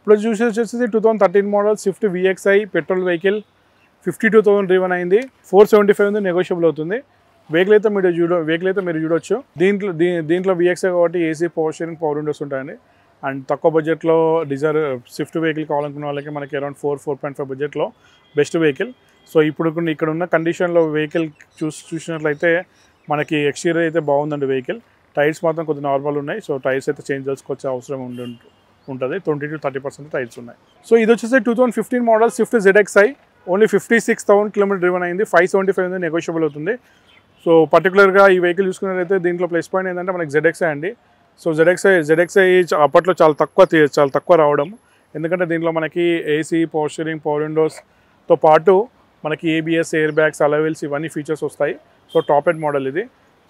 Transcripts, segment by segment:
ఇప్పుడు వచ్చేసి 2013 model Swift VXI petrol vehicle 52,000 driven అయింది. 475 ఉంది, నెగోషియబుల్ అవుతుంది. వెహికల్ అయితే మీరు చూడొచ్చు. దీంట్లో VXI కాబట్టి AC power steering power Windows ఉంటాయండి. అండ్ తక్కువ బడ్జెట్లో డిజైర్ స్విఫ్ట్ వెహికల్ కావాలనుకున్న వాళ్ళకి మనకి అరౌండ్ 4.5 బడ్జెట్లో బెస్ట్ వెహికల్. సో ఇక్కడ ఉన్న కండిషన్లో వెహికల్ చూసినట్లయితే మనకి ఎక్స్టీరియర్ అయితే బాగుందండి వెహికల్. టైర్స్ మాత్రం కొద్దిగా నార్మల్ ఉన్నాయి. సో టైర్స్ అయితే చేంజ్ చేసుకోవచ్చే అవసరం ఉంటుంది. 20 to 30% టైర్స్ ఉన్నాయి. సో ఇది వచ్చేసి 2015 model Swift ZXI only 56,000 kilometre driven అయింది. 575 ఉంది, నెగోషియబుల్ అవుతుంది. సో పర్టికులర్గా ఈ వెహికల్ చూసుకున్నట్లయితే దీంట్లో ప్లస్ పాయింట్ ఏంటంటే మనకి ZXI అండి. సో ZXI అప్పట్లో చాలా తక్కువ రావడం. ఎందుకంటే దీంట్లో మనకి AC పవర్ స్టీరింగ్ పవర్ విండోస్తో పాటు మనకి ABS air bags alloy wheels ఇవన్నీ ఫీచర్స్ వస్తాయి. సో టాప్ ఎండ్ మోడల్ ఇది.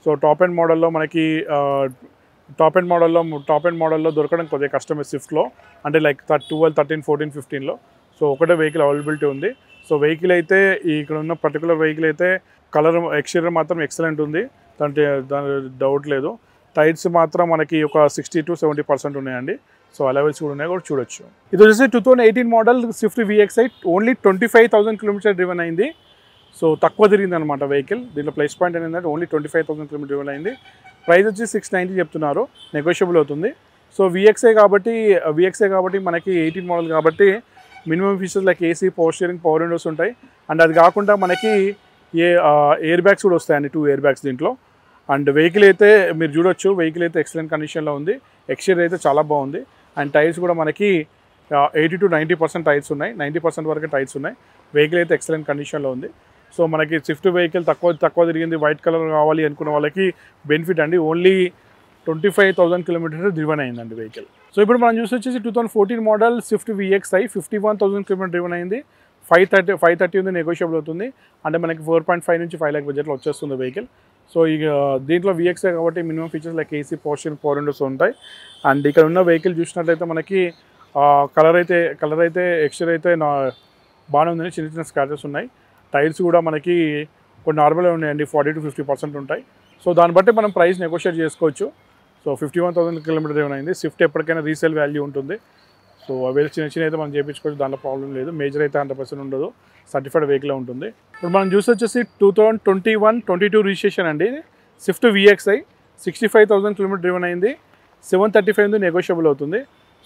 సో టాప్ ఎండ్ మోడల్లో మనకి టాప్ ఎండ్ మోడల్లో దొరకడం కొద్దిగా కష్టమే స్విఫ్ట్లో, అంటే లైక్ 12, 13, 14, 15లో. సో ఒకటే వెహికల్ అవైలబిలిటీ ఉంది. సో వెహికల్ అయితే ఇక్కడ ఉన్న పర్టికులర్ వెహికల్ అయితే కలర్ ఎక్స్టీరియర్ మాత్రం ఎక్సలెంట్ ఉంది, దాని డౌట్ లేదు. టైర్స్ మాత్రం మనకి ఒక 60 to 70% ఉన్నాయండి. సో అలెవెల్స్ కూడా ఉన్నాయి, కూడా చూడొచ్చు. ఇది వచ్చేసి 2018 model Swift VXI only 25,000 kilometre driven అయింది. సో తక్కువ తిరిగింది అనమాట వెహికల్. దీంట్లో ప్లస్ పాయింట్ ఏంటంటే ఓన్లీ 25,000 కిలోమీటర్ డ్రివెన్ అయింది. ప్రైస్ వచ్చి 690 చెప్తున్నారు, నెగోషియబుల్ అవుతుంది. సో VXI కాబట్టి మనకి 18 మోడల్ కాబట్టి minimum features like AC power steering power Windows ఉంటాయి. అండ్ అది కాకుండా మనకి ఎయిర్ బ్యాగ్స్ కూడా వస్తాయండి, 2 ఎయిర్ బ్యాగ్స్ దీంట్లో. అండ్ వెహికల్ అయితే మీరు చూడొచ్చు, వెహికల్ అయితే ఎక్సలెంట్ కండిషన్లో ఉంది. ఎక్స్టీరియర్ అయితే చాలా బాగుంది. అండ్ టైర్స్ కూడా మనకి 80 to 90% టైర్స్ ఉన్నాయి, 90% వరకు టైర్స్ ఉన్నాయి. వెహికల్ అయితే ఎక్సలెంట్ కండిషన్లో ఉంది. సో మనకి స్విఫ్ట్ వెహికల్ తక్కువ తిరిగింది, వైట్ కలర్ కావాలి అనుకున్న వాళ్ళకి బెనిఫిట్ అండి. ఓన్లీ 25,000 కిలోమీటర్ డ్రివెన్ అయిందండి వెహికల్. సో ఇప్పుడు మనం వచ్చేసి 2014 model Swift VXI 51,000 kilometre driven అయింది. 530 ఉంది, నెగోషియబుల్ అవుతుంది. అంటే మనకి 4.5 నుంచి 5 lakh బడ్జెట్లో వచ్చేస్తుంది వెహికల్. సో ఇక దీంట్లో VXI కాబట్టి minimum features like AC power steering power Windows ఉంటాయి. అండ్ ఇక్కడ ఉన్న వెహికల్ చూసినట్లయితే మనకి కలర్ అయితే ఎక్స్టీరియర్ అయితే బాగానే ఉందండి. చిన్న స్క్రాచెస్ ఉన్నాయి. టైర్స్ కూడా మనకి కొన్ని నార్మల్గా ఉన్నాయండి, 40 to 50% ఉంటాయి. సో దాన్ని బట్టి మనం ప్రైస్ నెగోషియేట్ చేసుకోవచ్చు. సో 51,000 కిలోమీటర్ ఏమైనా స్విఫ్ట్ ఎప్పటికైనా రీసేల్ వాల్యూ ఉంటుంది. సో అవి చిన్న అయితే మనం చేయించుకోవచ్చు, దాంట్లో ప్రాబ్లం లేదు. మేజర్ అయితే 100% ఉండదు, సర్టిఫైడ్ వెహికల్ ఉంటుంది. ఇప్పుడు మనం వచ్చేసి 2021-22 రిజిస్ట్రేషన్ అండి స్విఫ్ట్ VXI 65,000 కిలోమీటర్ డ్రివెన్ అయింది. 735 నెగోషియబుల్ అవుతుంది.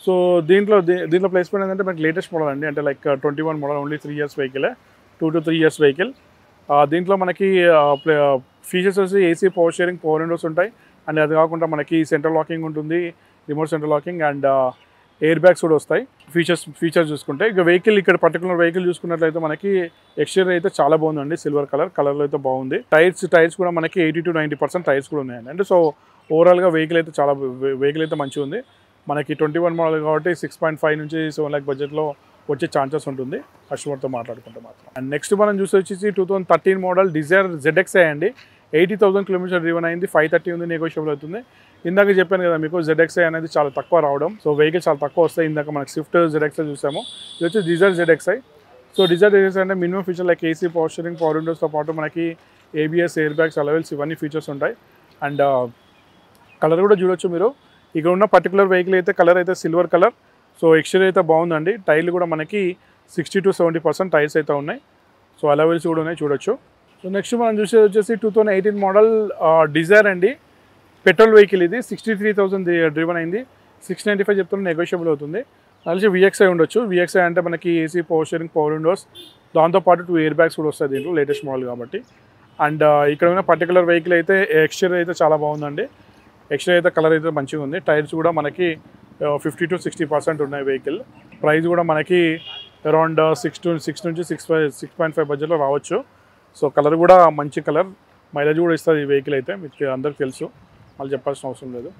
సో దీంట్లో ప్లేస్ పాయింట్ ఏంటంటే మనకి లేటెస్ట్ మోడల్ అండి, అంటే like 21 model only 3 years వెహికలే, 2 to 3 years vehicle. దీంట్లో మనకి ఫీచర్స్ వచ్చి AC power steering power Windows ఉంటాయి. అండ్ అది కాకుండా మనకి సెంట్రల్ లాకింగ్ ఉంటుంది, remote central locking, and air bags కూడా వస్తాయి. ఫీచర్స్ చూసుకుంటే ఇక ఇక్కడ పర్టికులర్ వెహికల్ చూసుకున్నట్లయితే మనకి ఎక్స్టీరియర్ అయితే చాలా బాగుందండి, సిల్వర్ కలర్లో అయితే బాగుంది. టైర్స్ కూడా మనకి 80 to 90% టైర్స్ కూడా ఉన్నాయండి. అంటే సో ఓవరాల్గా వెహికల్ అయితే మంచిగా ఉంది. మనకి 21 మోడల్ కాబట్టి 6.5 నుంచి 7 lakh బడ్జెట్లో వచ్చే ఛాన్సెస్ ఉంటుంది కస్టమర్తో మాట్లాడుకుంటే మాత్రం. అండ్ నెక్స్ట్ మనం వచ్చేసి 2013 మోడల్ డిజైర్ ZXI అండి. 80,000 కిలోమీటర్ డ్రివెన్ అయింది. 530 ఉంది, నెగోషియబుల్ అవుతుంది. ఇందాక చెప్పాను కదా మీకు, ZXI అనేది చాలా తక్కువ రావడం. సో వెహికల్ చాలా తక్కువ వస్తాయి. ఇందాక మనకి స్విఫ్ట్ ZXI చూసాము, ఇది వచ్చి Dzire ZXI. So Dzire ZXI అంటే minimum feature like AC power steering power విండోస్తో పాటు మనకి ABS air bags alloy wheels ఇవన్నీ ఫీచర్స్ ఉంటాయి. అండ్ కలర్ కూడా చూడొచ్చు మీరు. ఇక్కడ ఉన్న పర్టికులర్ వెహికల్ అయితే కలర్ అయితే సిల్వర్ కలర్. సో ఎక్స్టీరియర్ అయితే బాగుందండి. టైర్లు కూడా మనకి 60 to 70% టైర్స్ అయితే ఉన్నాయి. సో అలాయ్ వీల్స్ కూడా ఉన్నాయి, చూడొచ్చు. సో నెక్స్ట్ మనం వచ్చేసి 2018 మోడల్ డిజైర్ అండి, పెట్రోల్ వెహికల్. ఇది 63,000 డ్రివెన్ అయింది. 695 చెప్తున్నా, నెగోషియబుల్ అవుతుంది. కలిసి VXI ఉండొచ్చు. VXI అంటే మనకి AC power steering power Windows, దాంతోపాటు 2 ఎయిర్ బ్యాగ్స్ కూడా వస్తాయి దీంట్లో, లేటెస్ట్ మోడల్ కాబట్టి. అండ్ ఇక్కడ ఉన్న పర్టికులర్ వెహికల్ అయితే ఎక్స్టీరియర్ అయితే చాలా బాగుందండి. ఎక్స్టీరియర్ అయితే కలర్ అయితే మంచిగా ఉంది. టైర్స్ కూడా మనకి 50 to 60% ఉన్నాయి వెహికల్. ప్రైస్ కూడా మనకి అరౌండ్ 6 నుంచి 6.5 బడ్జెట్లో రావచ్చు. సో కలర్ కూడా మంచి కలర్, మైలేజ్ కూడా ఇస్తుంది ఈ వెహికల్ అయితే, మీకు అందరికి తెలుసు, మళ్ళీ చెప్పాల్సిన అవసరం లేదు.